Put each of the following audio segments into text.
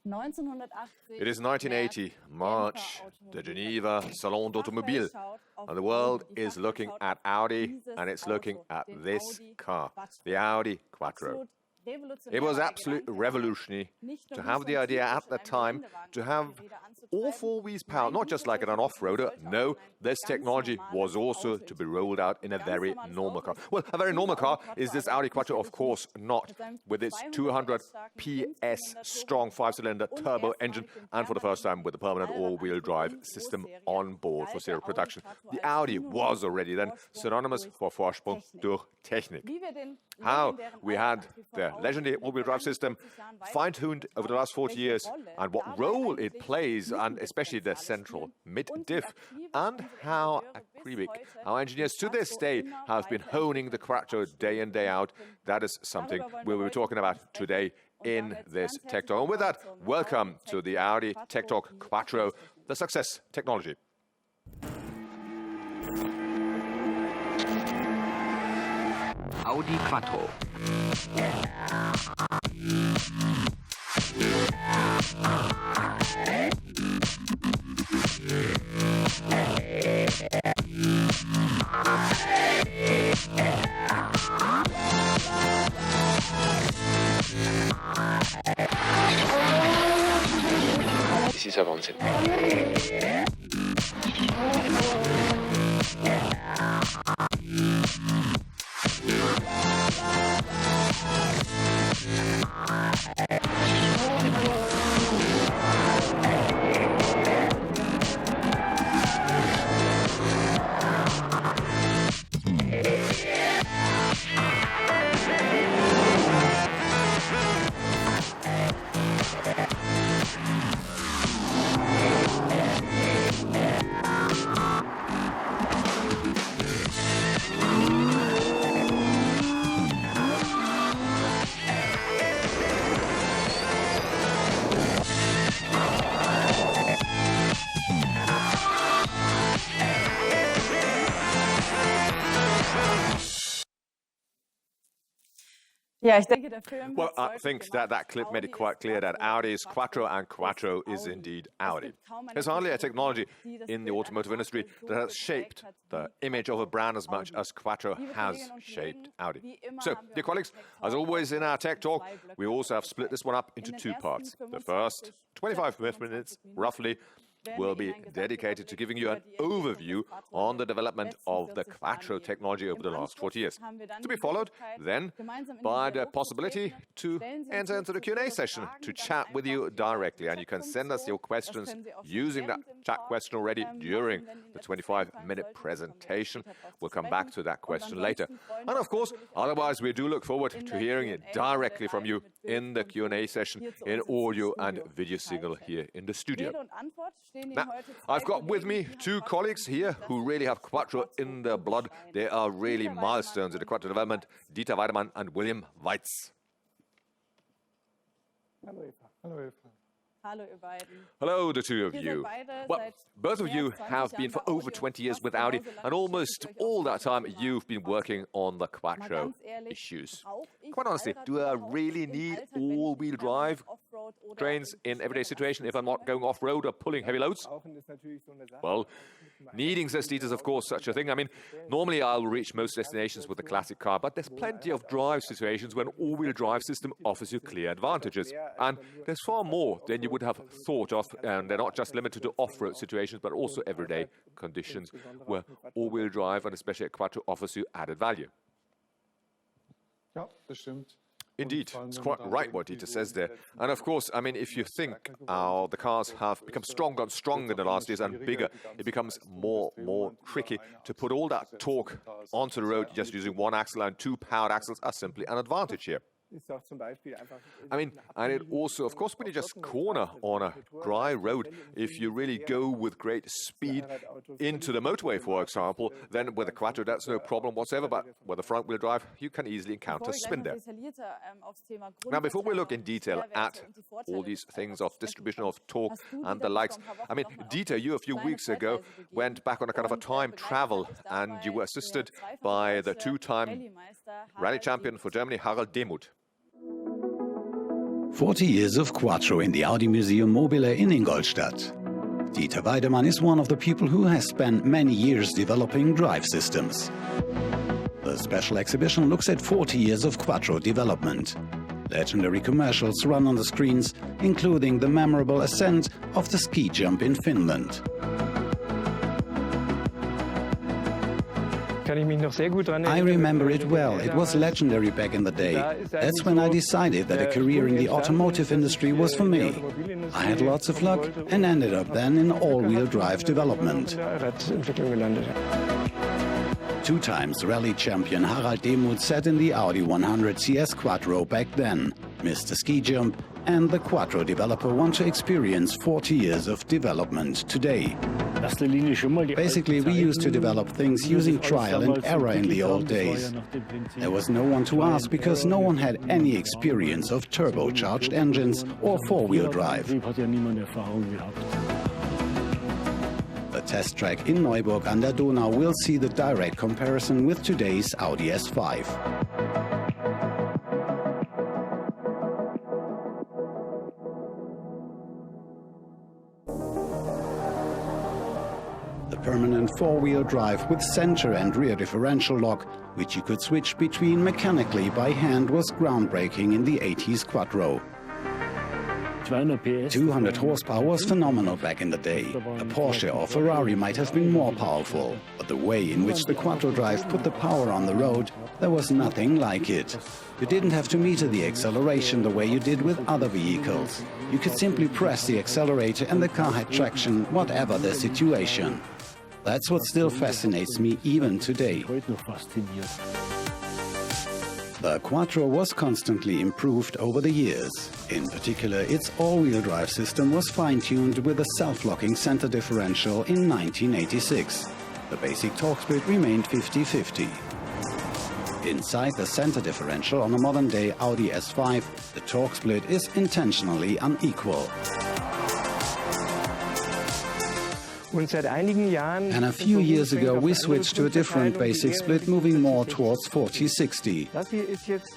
It is 1980, March, the Geneva Salon d'Automobile, and the world is looking at Audi, and it's looking at this car, the Audi Quattro. It was absolutely revolutionary to have the idea at the time to have all four wheels power, not just like an off-roader. No, this technology was also to be rolled out in a very normal car. Well, a very normal car is this Audi Quattro, of course not, with its 200 PS strong 5-cylinder turbo engine, and for the first time with a permanent all-wheel drive system on board for serial production. The Audi was already then synonymous for Vorsprung durch Technik. How we had the legendary all-wheel drive system fine-tuned over the last 40 years, and what role it plays, and especially the central mid-diff, and how acribic our engineers to this day have been honing the Quattro day in, day out. That is something we will be talking about today in this Tech Talk. And with that, welcome to the Audi Tech Talk Quattro, the success technology. Audi Quattro. Das ist ja Wahnsinn. Well, I think that clip made it quite clear that Audi is Quattro and Quattro is indeed Audi. There's hardly a technology in the automotive industry that has shaped the image of a brand as much as Quattro has shaped Audi. So, dear colleagues, as always in our Tech Talk, we also have split this one up into two parts. The first 25 minutes, roughly, will be dedicated to giving you an overview on the development of the Quattro technology over the last 40 years. To be followed then by the possibility to enter into the Q&A session to chat with you directly. And you can send us your questions using that chat question already during the 25-minute presentation. We'll come back to that question later. And of course, otherwise, we do look forward to hearing it directly from you in the Q&A session in audio and video signal here in the studio. Now, I've got with me two colleagues here who really have Quattro in their blood. They are really milestones in the Quattro development, Dieter Weidemann and William Weitz. Hello, Eva. Hello, Eva. Hello, the two of you. Well, both of you have been for over 20 years with Audi, and almost all that time you've been working on the Quattro issues. Quite honestly, do I really need all-wheel drive trains in everyday situation if I'm not going off-road or pulling heavy loads? Well, needing, says Dieter, is of course such a thing. I mean, normally I'll reach most destinations with a classic car, but there's plenty of drive situations when an all-wheel drive system offers you clear advantages. And there's far more than you would have thought of, and they're not just limited to off-road situations, but also everyday conditions where all-wheel drive, and especially a Quattro, offers you added value. Ja, das stimmt. Indeed, it's quite right what Dieter says there. And of course, I mean, if you think the cars have become stronger and stronger in the last years and bigger, it becomes more tricky to put all that torque onto the road just using one axle, and two powered axles are simply an advantage here. I mean, and it also, of course, when you just corner on a dry road, if you really go with great speed into the motorway, for example, then with a Quattro, that's no problem whatsoever. But with a front-wheel drive, you can easily encounter spin there. Now, before we look in detail at all these things of distribution of torque and the likes, I mean, Dieter, you a few weeks ago went back on a kind of a time travel, and you were assisted by the two-time rally champion for Germany, Harald Demuth. 40 years of Quattro in the Audi Museum Mobile in Ingolstadt. Dieter Weidemann is one of the people who has spent many years developing drive systems. The special exhibition looks at 40 years of Quattro development. Legendary commercials run on the screens, including the memorable ascent of the ski jump in Finland. I remember it well. It was legendary back in the day. That's when I decided that a career in the automotive industry was for me. I had lots of luck and ended up then in all-wheel drive development. 2 times rally champion Harald Demuth sat in the Audi 100 CS Quattro back then, missed the ski jump, and the Quattro developer want to experience 40 years of development today. Basically, we used to develop things using trial and error in the old days. There was no one to ask because no one had any experience of turbocharged engines or four-wheel drive. The test track in Neuburg an der Donau will see the direct comparison with today's Audi S5. The permanent four-wheel drive with center and rear differential lock, which you could switch between mechanically by hand, was groundbreaking in the 80s Quattro. 200 horsepower was phenomenal back in the day. A Porsche or Ferrari might have been more powerful, but the way in which the Quattro drive put the power on the road, there was nothing like it. You didn't have to meter the acceleration the way you did with other vehicles. You could simply press the accelerator and the car had traction, whatever the situation. That's what still fascinates me even today. The Quattro was constantly improved over the years. In particular, its all-wheel drive system was fine-tuned with a self-locking center differential in 1986. The basic torque split remained 50-50. Inside the center differential on a modern-day Audi S5, the torque split is intentionally unequal. And a few years ago we switched to a different basic split, moving more towards 40-60.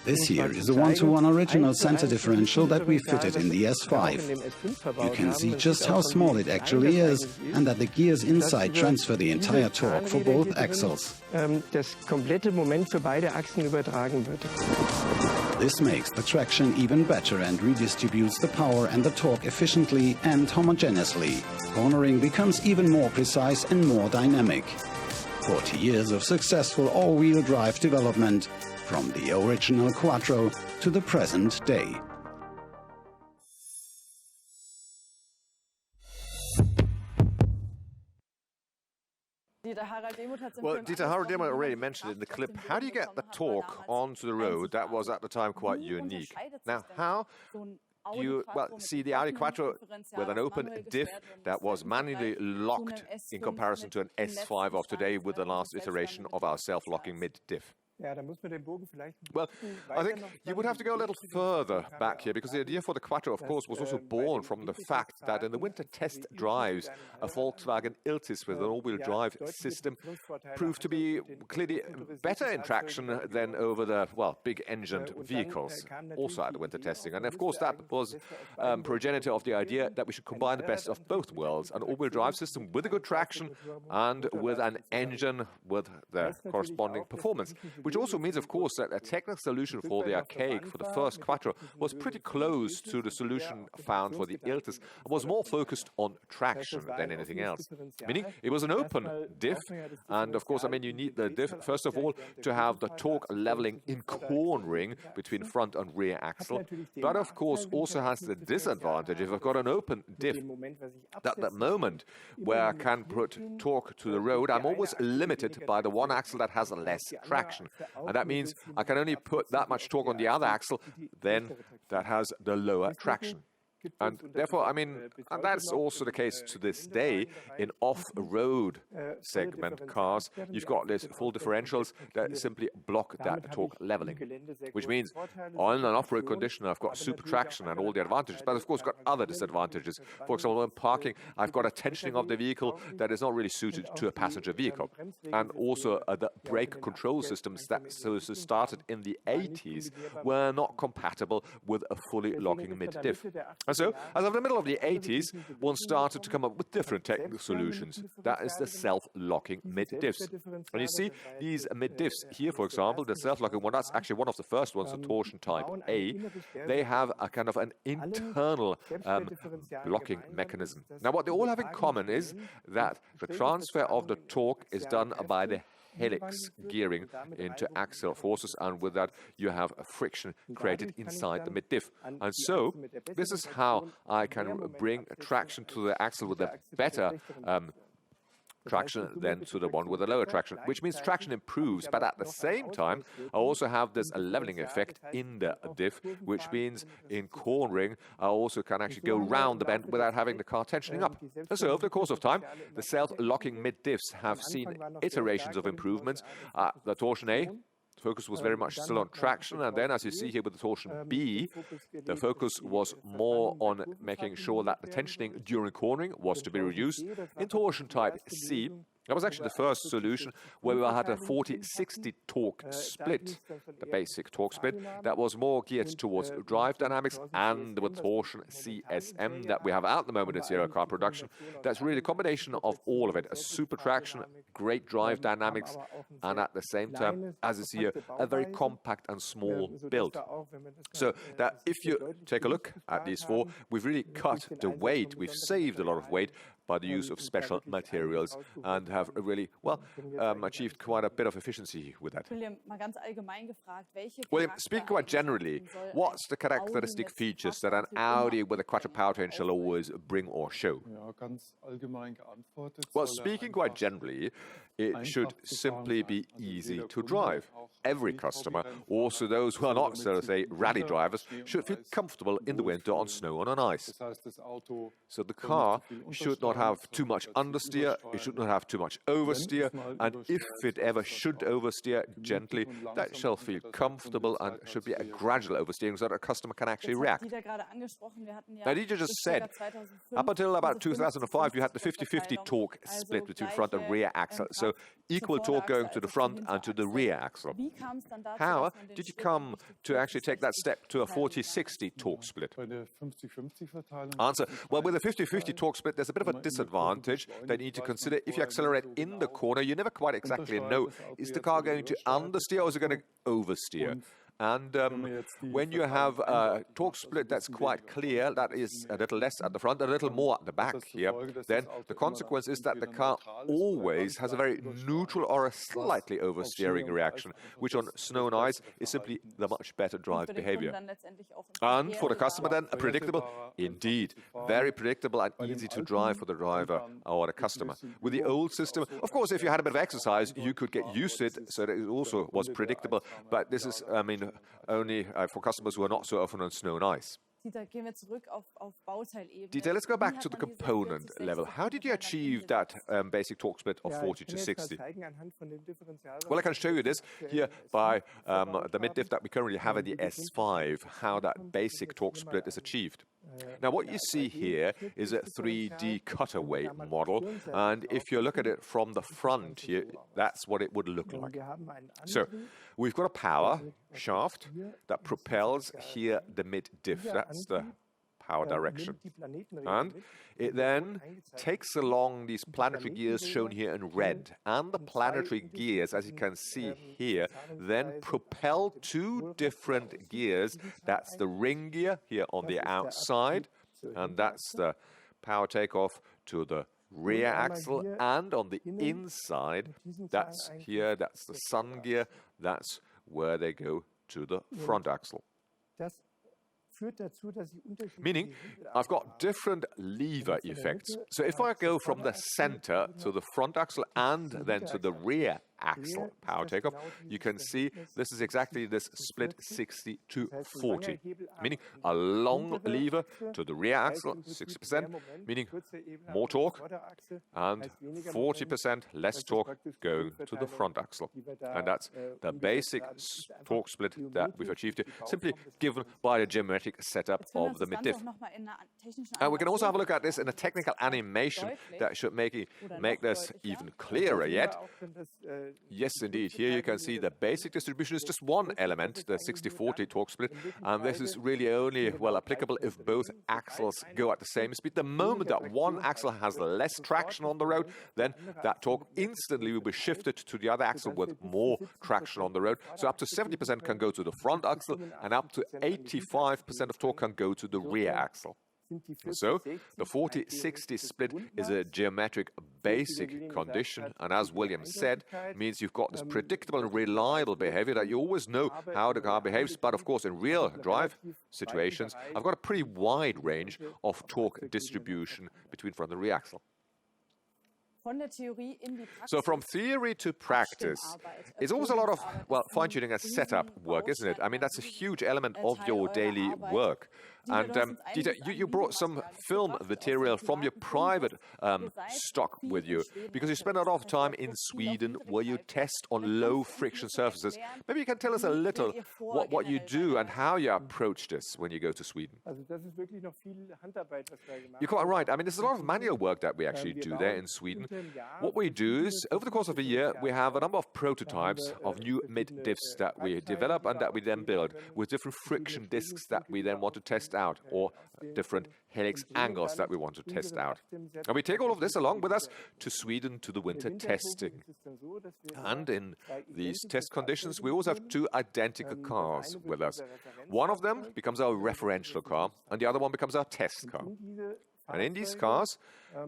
This here is a one-to-one original center differential that we fitted in the S5. You can see just how small it actually is, and that the gears inside transfer the entire torque for both axles. This makes the traction even better and redistributes the power and the torque efficiently and homogeneously. Cornering becomes even more precise and more dynamic. 40 years of successful all-wheel drive development, from the original Quattro to the present day. Well, Dieter Harald Demuth already mentioned in the clip, how do you get the torque onto the road? That was at the time quite unique. Now, how do you, see the Audi Quattro with an open diff that was manually locked in comparison to an S5 of today with the last iteration of our self-locking mid-diff? Well, I think you would have to go a little further back here, because the idea for the Quattro, of course, was also born from the fact that in the winter test drives, a Volkswagen Iltis with an all-wheel drive system proved to be clearly better in traction than over the, big-engined vehicles, also at the winter testing. And of course, that was progenitor of the idea that we should combine the best of both worlds, an all-wheel drive system with a good traction and with an engine with the corresponding performance. Which also means, of course, that a technical solution for the archaic, for the first Quattro, was pretty close to the solution found for the Iltis, and was more focused on traction than anything else. Meaning, it was an open diff, and of course, you need the diff, first of all, to have the torque leveling in cornering between front and rear axle, but of course, also has the disadvantage, if I've got an open diff, that the moment where I can put torque to the road, I'm always limited by the one axle that has less traction. And that means I can only put that much torque on the other axle, then that has the lower traction. And therefore, I mean, and that's also the case to this day in off-road segment cars. You've got these full differentials that simply block that torque leveling, which means on an off-road condition, I've got super traction and all the advantages, but of course got other disadvantages. For example, when parking, I've got a tensioning of the vehicle that is not really suited to a passenger vehicle. And also the brake control systems that started in the 80s were not compatible with a fully locking mid-diff. And so, as of the middle of the 80s, one started to come up with different technical solutions. That is the self-locking mid-diffs. And you see these mid-diffs here, for example, the self-locking one, that's actually one of the first ones, the torsion type A. They have a kind of an internal blocking mechanism. Now, what they all have in common is that the transfer of the torque is done by the helix gearing into axial forces, and with that you have a friction created inside the mid-diff. And so this is how I can bring traction to the axle with a better traction than to the one with a lower traction, which means traction improves, but at the same time I also have this leveling effect in the diff, which means in cornering I also can actually go round the bend without having the car tensioning up. And so over the course of time, the self-locking mid-diffs have seen iterations of improvements. The torsion A, focus was very much still on traction, and then as you see here with the torsion B, the focus was more on making sure that the tensioning during cornering was to be reduced. In torsion type C, that was actually the first solution where we had a 40-60 torque split, the basic torque split, that was more geared towards drive dynamics, and with torsion CSM that we have at the moment in serial car production, that's really a combination of all of it, a super traction, great drive dynamics, and at the same time, as you see here, a very compact and small build. So that if you take a look at these four, we've really cut the weight, we've saved a lot of weight by the use of special materials, and have really, well, achieved quite a bit of efficiency with that. William, speaking quite generally, what's the characteristic features that an Audi with a Quattro powertrain shall always bring or show? Well, speaking quite generally, it should simply be easy to drive. Every customer, also those who are not, so to say, rally drivers, should feel comfortable in the winter on snow and on ice. So the car should not have too much understeer, it should not have too much oversteer, and if it ever should oversteer gently, that shall feel comfortable and should be a gradual oversteering so that a customer can actually react. Now, Dieter just said, up until about 2005, you had the 50-50 torque split between front and rear axle, so equal torque going to the front and to the rear axle. How did you come to actually take that step to a 40-60 torque split? Answer, well, with a 50-50 torque split, there's a bit of a disadvantage that you need to consider. If you accelerate in the corner, you never quite exactly know, is the car going to understeer or is it going to oversteer? And when you have a torque split that's quite clear, that is a little less at the front, a little more at the back here, then the consequence is that the car always has a very neutral or a slightly oversteering reaction, which on snow and ice is simply the much better drive behavior. And for the customer then, predictable, indeed, very predictable and easy to drive for the driver or the customer. With the old system, of course, if you had a bit of exercise, you could get used to it, so that it also was predictable, but this is, I mean, only for customers who are not so often on snow and ice. Dieter, let's go back to the component level. How did you achieve that basic torque split of 40-60? Well, I can show you this here by the mid-diff that we currently have in the S5, how that basic torque split is achieved. Now, what you see here is a 3D cutaway model, and if you look at it from the front here, that's what it would look like. So, we've got a power shaft that propels here the mid-diff, that's the power direction. And it then takes along these planetary gears shown here in red. And the planetary gears, as you can see here, then propel two different gears. That's the ring gear here on the outside, and that's the power takeoff to the rear axle. And on the inside, that's here, that's the sun gear, that's where they go to the front axle. Meaning, I've got different lever effects. So if I go from the center to the front axle and then to the rear axle power takeoff, you can see this is exactly this split 60 to 40, meaning a long lever to the rear axle, 60%, meaning more torque, and 40% less torque going to the front axle. And that's the basic torque split that we've achieved here, simply given by the geometric setup of the mid-diff. And we can also have a look at this in a technical animation that should make this even clearer yet. Yes, indeed. Here you can see the basic distribution is just one element, the 60-40 torque split, and this is really only, well, applicable if both axles go at the same speed. The moment that one axle has less traction on the road, then that torque instantly will be shifted to the other axle with more traction on the road. So up to 70% can go to the front axle, and up to 85% of torque can go to the rear axle. So the 40-60 split is a geometric basic condition, and as William said, means you've got this predictable and reliable behavior that you always know how the car behaves. But of course, in real drive situations, I've got a pretty wide range of torque distribution between front and rear axle. So from theory to practice, it's always a lot of, well, fine-tuning and setup work, isn't it? I mean, that's a huge element of your daily work. And Dieter, you brought some film material from your private stock with you, because you spend a lot of time in Sweden where you test on low-friction surfaces. Maybe you can tell us a little what you do and how you approach this when you go to Sweden. You're quite right. I mean, there's a lot of manual work that we actually do there in Sweden. What we do is, over the course of a year, we have a number of prototypes of new mid-diffs that we develop and that we then build with different friction discs that we then want to test out, or different helix angles that we want to test out. And we take all of this along with us to Sweden to the winter testing. And in these test conditions, we always have two identical cars with us. One of them becomes our referential car, and the other one becomes our test car. And in these cars,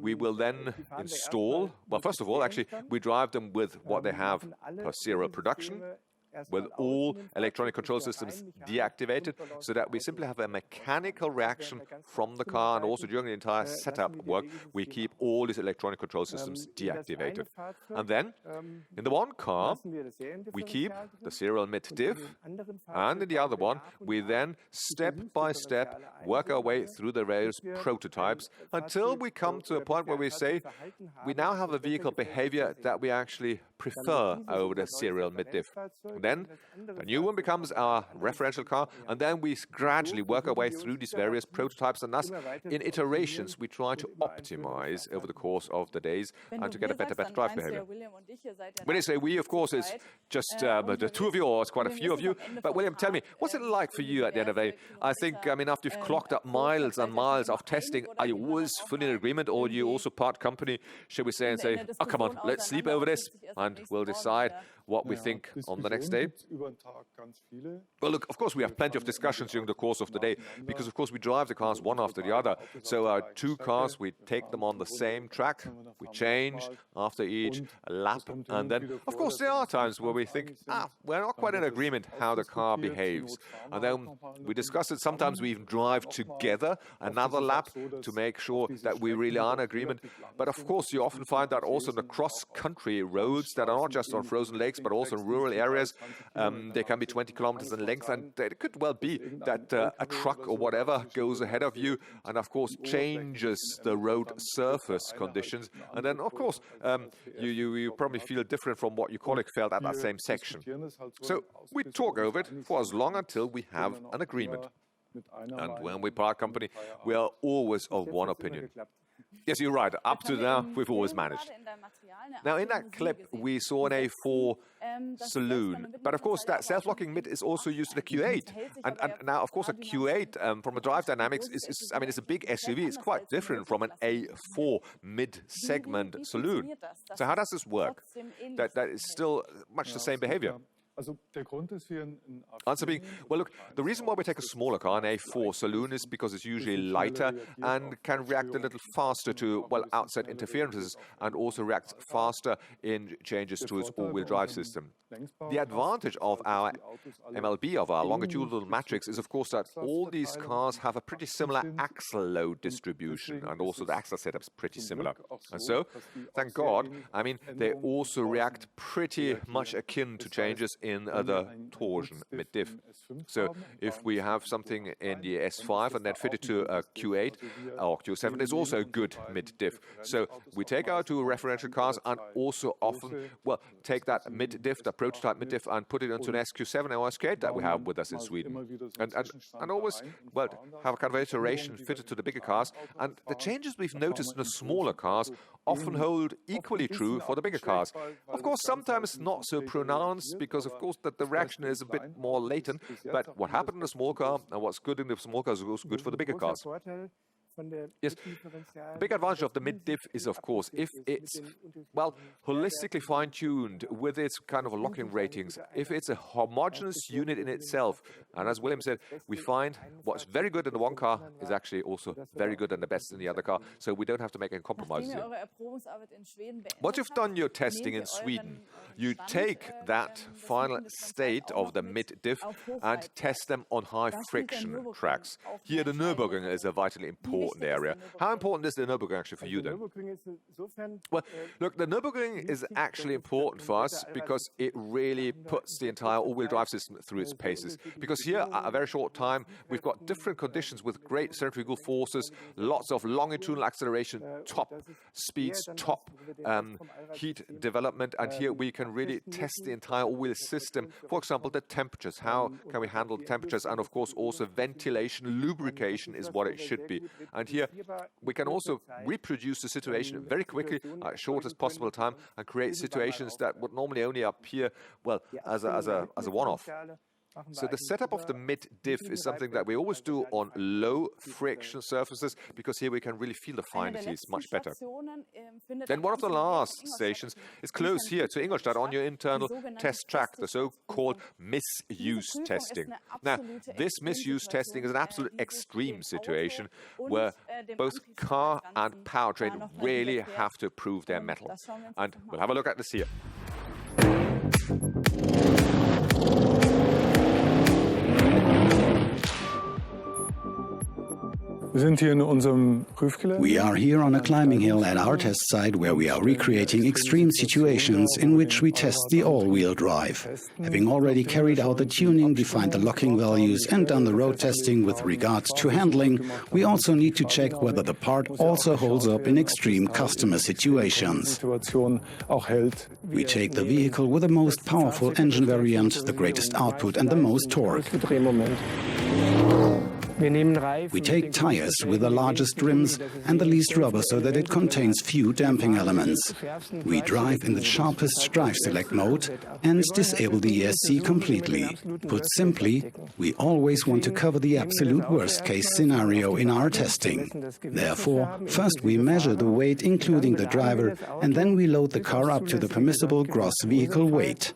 we will then install, well, first of all, actually, we drive them with what they have per serial production, with all electronic control systems deactivated, so that we simply have a mechanical reaction from the car, and also during the entire setup work, we keep all these electronic control systems deactivated. And then, in the one car, we keep the serial mid-diff, and in the other one, we then, step by step, work our way through the various prototypes until we come to a point where we say, we now have a vehicle behavior that we actually prefer over the serial mid-diff. Then a new one becomes our referential car, and then we gradually work our way through these various prototypes, and thus in iterations we try to optimize over the course of the days and to get a better drive behavior. When I say we, of course, it's just the two of you, or it's quite a few of you. But William, tell me, what's it like for you at the end of the day? I think, I mean, after you've clocked up miles and miles of testing, are you always fully in agreement, or do you also part company, shall we say, and say, oh, come on, let's sleep over this, and we'll decide what we think on the next day? Well, look, of course, we have plenty of discussions during the course of the day, because, of course, we drive the cars one after the other. So our two cars, we take them on the same track, we change after each lap, and then, of course, there are times where we think, we're not quite in agreement how the car behaves. And then we discuss it. Sometimes we even drive together another lap to make sure that we really are in agreement. But, of course, you often find that also in the cross-country roads that are not just on frozen lakes, but also in rural areas. They can be 20 kilometers in length, and it could well be that a truck or whatever goes ahead of you and, of course, changes the road surface conditions. And then, of course, you probably feel different from what your colleague felt at that same section. So we talk over it for as long until we have an agreement. And when we part company, we are always of one opinion. Yes, you're right. Up to now, we've always managed. Now, in that clip, we saw an A4 saloon. But, of course, that self-locking mid is also used in a Q8. And now, of course, a Q8, from a drive dynamics, it's a big SUV. It's quite different from an A4 mid-segment saloon. So how does this work? That is still much the same behavior. Answer being, well, look, the reason why we take a smaller car, an A4 saloon, is because it's usually lighter and can react a little faster to, well, outside interferences, and also reacts faster in changes to its all-wheel drive system. the advantage of our MLB, of our longitudinal matrix, is of course that all these cars have a pretty similar axle load distribution, and also the axle setup is pretty similar. And so, thank God, I mean, they also react pretty much akin to changes in the torsion mid-diff. So if we have something in the S5 and then fit it to a Q8 or Q7, it's also a good mid-diff. So we take our two referential cars and also often, well, take that mid-diff, the prototype mid-diff, and put it into an SQ7 or SQ8 that we have with us in Sweden. And always, well, have a kind of iteration fitted to the bigger cars. And the changes we've noticed in the smaller cars often hold equally true for the bigger cars. Of course, sometimes not so pronounced, because of course that the reaction is a bit more latent, but what happened in the small car and what's good in the small cars is also good for the bigger cars. Yes, the big advantage of the mid-diff is, of course, if it's, well, holistically fine-tuned with its kind of locking ratings, if it's a homogeneous unit in itself. And as William said, we find what's very good in the one car is actually also very good and the best in the other car, so we don't have to make any compromises here. Once you've done your testing in Sweden, you take that final state of the mid-diff and test them on high-friction tracks. Here, the Nürburgring is a vitally important area. How important is the Nürburgring actually for you then? Well, look, the Nürburgring is actually important for us because it really puts the entire all-wheel drive system through its paces. Because here, at a very short time, we've got different conditions with great centrifugal forces, lots of longitudinal acceleration, top speeds, top heat development, and here we can really test the entire all-wheel system. For example, the temperatures. How can we handle the temperatures? And of course, also ventilation, lubrication is what it should be. And here we can also reproduce the situation very quickly at shortest possible time and create situations that would normally only appear, well, as a one-off. So the setup of the mid-diff is something that we always do on low friction surfaces, because here we can really feel the finities much better. Then one of the last stations is close here to Ingolstadt on your internal test track, the so-called misuse testing. Now, this misuse testing is an absolute extreme situation where both car and powertrain really have to prove their mettle. And we'll have a look at this here. We are here on a climbing hill at our test site where we are recreating extreme situations in which we test the all-wheel drive. Having already carried out the tuning, defined the locking values and done the road testing with regards to handling, we also need to check whether the part also holds up in extreme customer situations. We take the vehicle with the most powerful engine variant, the greatest output and the most torque. We take tires with the largest rims and the least rubber so that it contains few damping elements. We drive in the sharpest drive select mode and disable the ESC completely. Put simply, we always want to cover the absolute worst case scenario in our testing. Therefore, first we measure the weight including the driver, and then we load the car up to the permissible gross vehicle weight.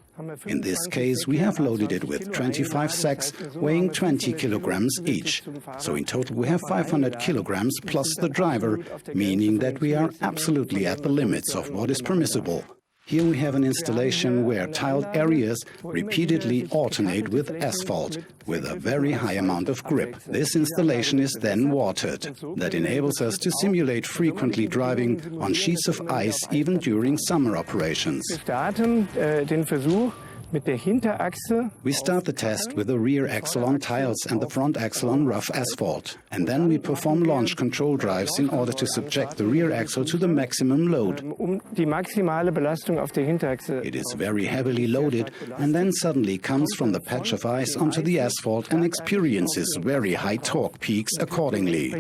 In this case, we have loaded it with 25 sacks weighing 20 kilograms each. So in total we have 500 kilograms plus the driver, meaning that we are absolutely at the limits of what is permissible. Here we have an installation where tiled areas repeatedly alternate with asphalt, with a very high amount of grip. This installation is then watered. That enables us to simulate frequently driving on sheets of ice even during summer operations. We start the test with the rear axle on tiles and the front axle on rough asphalt. And then we perform launch control drives in order to subject the rear axle to the maximum load. It is very heavily loaded and then suddenly comes from the patch of ice onto the asphalt and experiences very high torque peaks accordingly.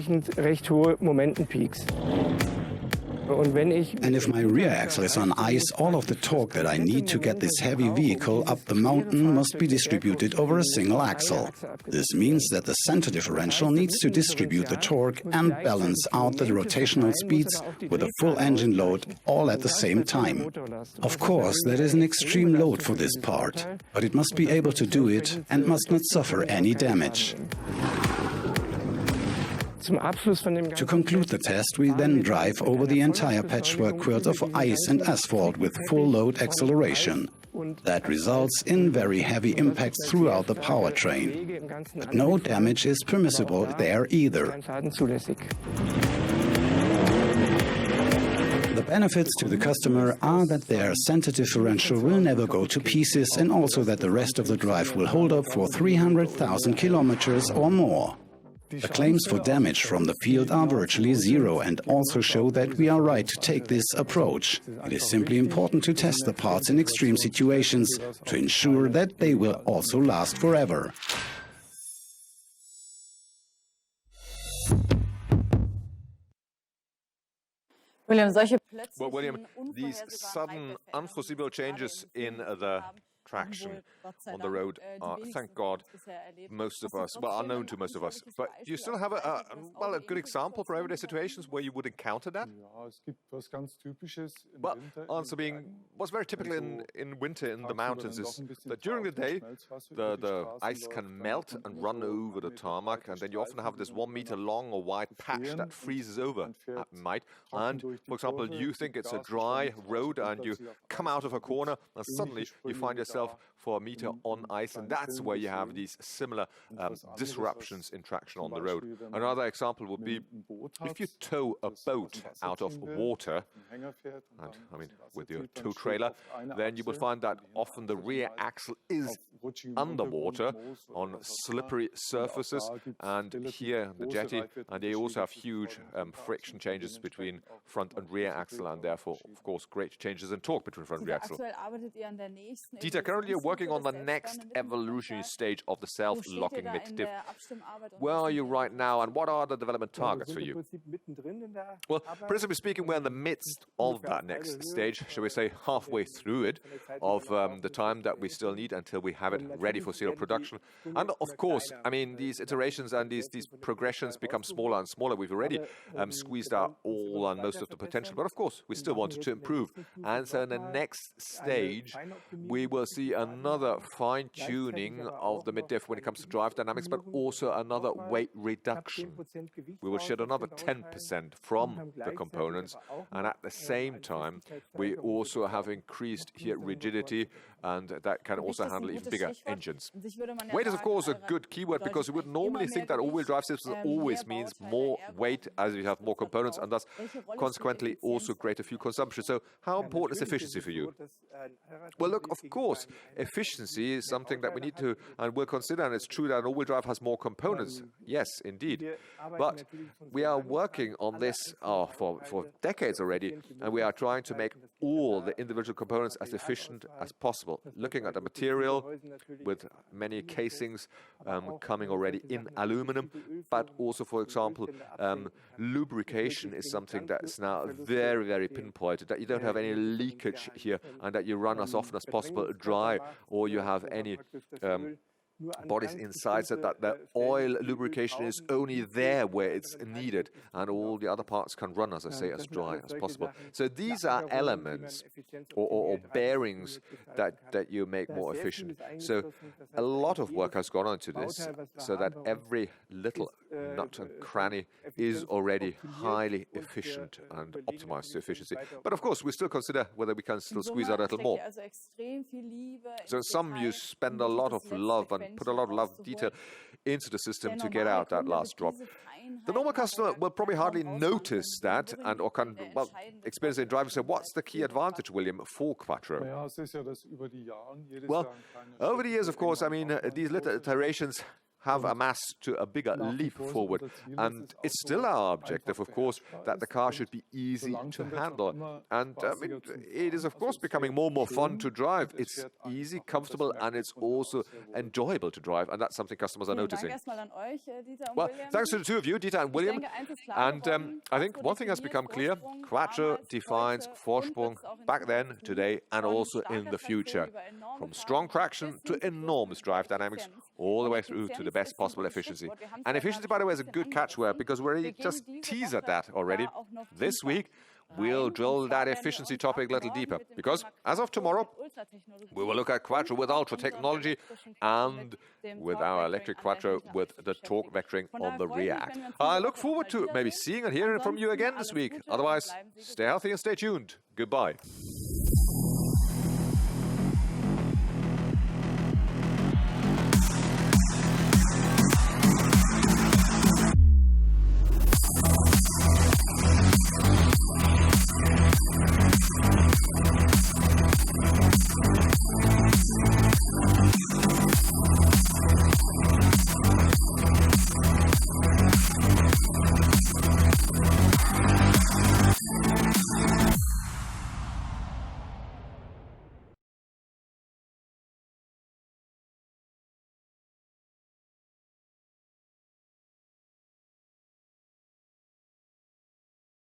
And if my rear axle is on ice, all of the torque that I need to get this heavy vehicle up the mountain must be distributed over a single axle. This means that the center differential needs to distribute the torque and balance out the rotational speeds with a full engine load all at the same time. Of course, that is an extreme load for this part, but it must be able to do it and must not suffer any damage. To conclude the test, we then drive over the entire patchwork quilt of ice and asphalt with full load acceleration. That results in very heavy impacts throughout the powertrain. But no damage is permissible there either. The benefits to the customer are that their center differential will never go to pieces, and also that the rest of the drive will hold up for 300,000 kilometers or more. The claims for damage from the field are virtually zero and also show that we are right to take this approach. It is simply important to test the parts in extreme situations to ensure that they will also last forever. Well, William, these sudden, unforeseeable changes in the traction on the road are, thank God, most of us, well, unknown to most of us. But do you still have a good example for everyday situations where you would encounter that? Well, answer being, what's very typical in winter in the mountains is that during the day, the ice can melt and run over the tarmac, and then you often have this 1 meter long or wide patch that freezes over at night. And, for example, you think it's a dry road and you come out of a corner and suddenly you find yourself for a meter on ice, and that's where you have these similar disruptions in traction on the road. Another example would be if you tow a boat out of water, and I mean with your tow trailer, then you will find that often the rear axle is underwater on slippery surfaces, and here the jetty, and they also have huge friction changes between front and rear axle, and therefore, of course, great changes in torque between front and rear axle. Dieter, currently you're working on the next evolutionary stage of the self-locking mid-diff. Where are you right now, and what are the development targets for you? Well, principally speaking, we're in the midst of that next stage, shall we say halfway through it, of the time that we still need until we have it ready for serial production. And of course, I mean, these iterations and these progressions become smaller and smaller. We've already squeezed out all and most of the potential, but of course, we still wanted to improve. And so in the next stage, we will see another fine-tuning of the mid-diff when it comes to drive dynamics, but also another weight reduction. We will shed another 10% from the components, and at the same time, we also have increased here rigidity, and that can also handle even bigger engines. Weight is, of course, a good keyword, because you would normally think that all-wheel drive systems always means more weight as you have more components, and thus, consequently, also greater fuel consumption. So how important is efficiency for you? Well, look, of course, efficiency is something that we need to and will consider, and it's true that all-wheel drive has more components. Yes, indeed. But we are working on this for decades already, and we are trying to make all the individual components as efficient as possible. Looking at the material with many casings coming already in aluminum, but also, for example, lubrication is something that is now very, very pinpointed, that you don't have any leakage here and that you run as often as possible dry, or you have any bodies inside, so that the oil lubrication is only there where it's needed, and all the other parts can run, as I say, as dry as possible. So these are elements or bearings that you make more efficient. So a lot of work has gone into this, so that every little nut and cranny is already highly efficient and optimized to efficiency. But of course, we still consider whether we can still squeeze out a little more. So some you spend a lot of love and put a lot of love detail into the system to get out that last drop. The normal customer will probably hardly notice that, and or can experience it in driving. So what's the key advantage, William, for Quattro? Well, over the years, of course, I mean, these little iterations have amassed to a bigger leap forward. And it's still our objective, of course, that the car should be easy to handle. And it is, of course, becoming more and more fun to drive. It's easy, comfortable, and it's also enjoyable to drive. And that's something customers are noticing. Well, thanks to the two of you, Dieter and William. And I think one thing has become clear. Quattro defines Vorsprung back then, today, and also in the future. From strong traction to enormous drive dynamics, all the way through to the best possible efficiency. And efficiency, by the way, is a good catchword, because we already just teased at that already. This week, we'll drill that efficiency topic a little deeper, because as of tomorrow, we will look at Quattro with ultra technology and with our electric Quattro with the torque vectoring on the rear act. I look forward to maybe seeing and hearing from you again this week. Otherwise, stay healthy and stay tuned. Goodbye.